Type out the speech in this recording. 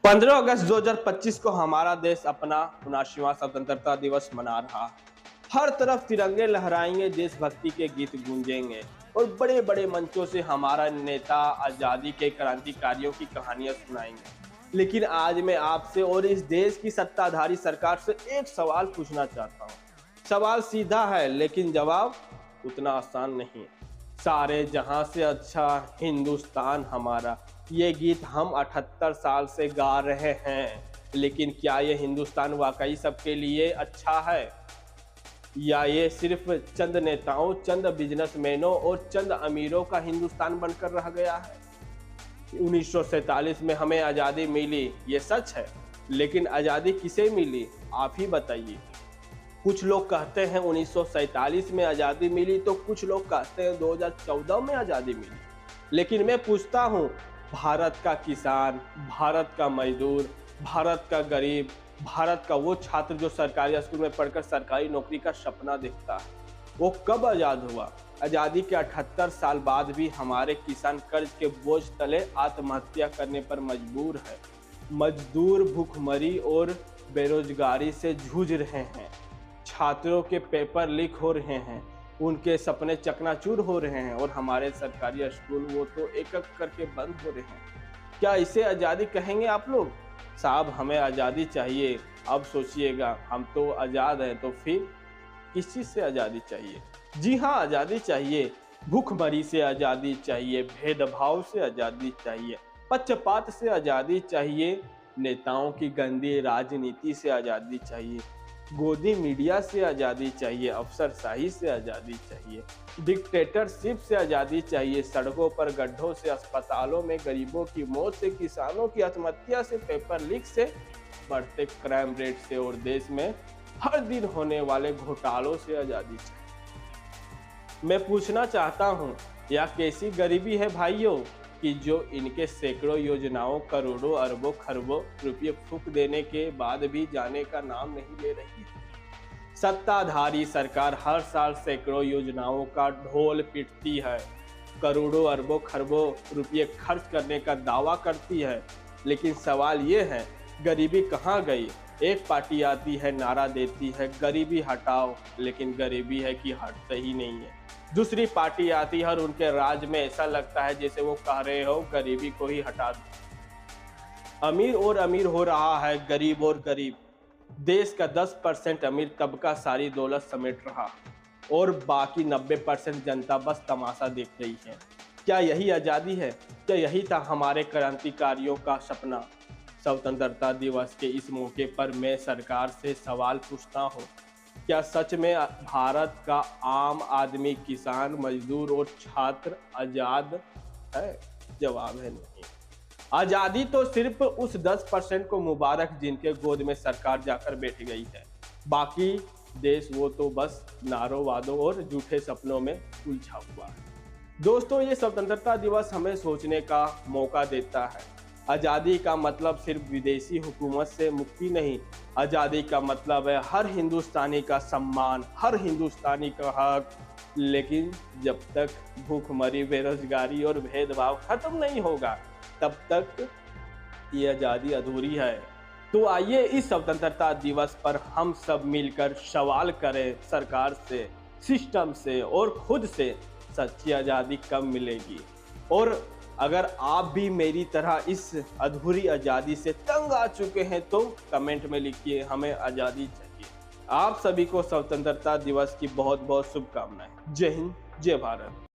15 अगस्त 2025 को हमारा देश अपना 79वां स्वतंत्रता दिवस मना रहा है। हर तरफ तिरंगे लहराएंगे, देशभक्ति के गीत गूंजेंगे और बड़े बड़े मंचों से हमारा नेता आजादी के क्रांतिकारियों की कहानियां सुनाएंगे। लेकिन आज मैं आपसे और इस देश की सत्ताधारी सरकार से एक सवाल पूछना चाहता हूँ। सवाल सीधा है लेकिन जवाब उतना आसान नहीं। सारे जहां से अच्छा हिंदुस्तान हमारा, ये गीत हम 78 साल से गा रहे हैं, लेकिन क्या ये हिंदुस्तान वाकई सबके लिए अच्छा है या ये सिर्फ चंद नेताओं, चंद बिजनेसमैनों और चंद अमीरों का हिंदुस्तान बनकर रह गया है। 1947 में हमें आज़ादी मिली, ये सच है, लेकिन आज़ादी किसे मिली आप ही बताइए। कुछ लोग कहते हैं 1947 में आज़ादी मिली, तो कुछ लोग कहते हैं 2014 में आज़ादी मिली। लेकिन मैं पूछता हूँ, भारत का किसान, भारत का मजदूर, भारत का गरीब, भारत का वो छात्र जो सरकारी स्कूल में पढ़कर सरकारी नौकरी का सपना देखता है, वो कब आज़ाद हुआ? आज़ादी के 78 साल बाद भी हमारे किसान कर्ज के बोझ तले आत्महत्या करने पर मजबूर है। मजदूर भूखमरी और बेरोजगारी से जूझ रहे हैं। छात्रों के पेपर लीक हो रहे हैं, उनके सपने चकनाचूर हो रहे हैं और हमारे सरकारी स्कूल वो तो एक एक करके बंद हो रहे हैं। क्या इसे आज़ादी कहेंगे आप लोग? साहब, हमें आज़ादी चाहिए। अब सोचिएगा, हम तो आज़ाद हैं, तो फिर किस चीज़ से आज़ादी चाहिए? जी हाँ, आज़ादी चाहिए। भूखमरी से आज़ादी चाहिए, भेदभाव से आज़ादी चाहिए, पक्षपात से आज़ादी चाहिए, नेताओं की गंदी राजनीति से आज़ादी चाहिए, गोदी मीडिया से आज़ादी चाहिए, अफसरशाही से आज़ादी चाहिए, डिक्टेटरशिप से आज़ादी चाहिए, सड़कों पर गड्ढों से, अस्पतालों में गरीबों की मौत से, किसानों की आत्महत्या से, पेपर लीक से, बढ़ते क्राइम रेट से और देश में हर दिन होने वाले घोटालों से आज़ादी चाहिए। मैं पूछना चाहता हूँ, यह कैसी गरीबी है भाइयों कि जो इनके सैकड़ों योजनाओं, करोड़ों अरबों खरबों रुपये फूंक देने के बाद भी जाने का नाम नहीं ले रही है। सत्ताधारी सरकार हर साल सैकड़ों योजनाओं का ढोल पीटती है, करोड़ों अरबों खरबों रुपये खर्च करने का दावा करती है, लेकिन सवाल ये है, गरीबी कहाँ गई? एक पार्टी आती है, नारा देती है गरीबी हटाओ, लेकिन गरीबी है कि हटते ही नहीं है। दूसरी पार्टी आती है और उनके राज में ऐसा लगता है जैसे वो कह रहे हो गरीबी को ही हटा दो। अमीर और अमीर हो रहा है, गरीब और गरीब। देश का 10% अमीर तबका सारी दौलत समेट रहा और बाकी 90% जनता बस तमाशा देख रही है। क्या यही आज़ादी है? क्या यही था हमारे क्रांतिकारियों का सपना? स्वतंत्रता दिवस के इस मौके पर मैं सरकार से सवाल पूछता हूँ, क्या सच में भारत का आम आदमी, किसान, मजदूर और छात्र आज़ाद है? जवाब है नहीं। आज़ादी तो सिर्फ उस 10% को मुबारक जिनके गोद में सरकार जाकर बैठ गई है। बाकी देश वो तो बस नारों, वादों और झूठे सपनों में उलझा हुआ है। दोस्तों, ये स्वतंत्रता दिवस हमें सोचने का मौका देता है। आज़ादी का मतलब सिर्फ विदेशी हुकूमत से मुक्ति नहीं, आज़ादी का मतलब है हर हिंदुस्तानी का सम्मान, हर हिंदुस्तानी का हक। लेकिन जब तक भूखमरी, बेरोजगारी और भेदभाव खत्म नहीं होगा, तब तक ये आज़ादी अधूरी है। तो आइए इस स्वतंत्रता दिवस पर हम सब मिलकर सवाल करें सरकार से, सिस्टम से और खुद से, सच्ची आज़ादी कब मिलेगी? और अगर आप भी मेरी तरह इस अधूरी आज़ादी से तंग आ चुके हैं तो कमेंट में लिखिए, हमें आज़ादी चाहिए। आप सभी को स्वतंत्रता दिवस की बहुत बहुत शुभकामनाएं। जय हिंद, जय भारत।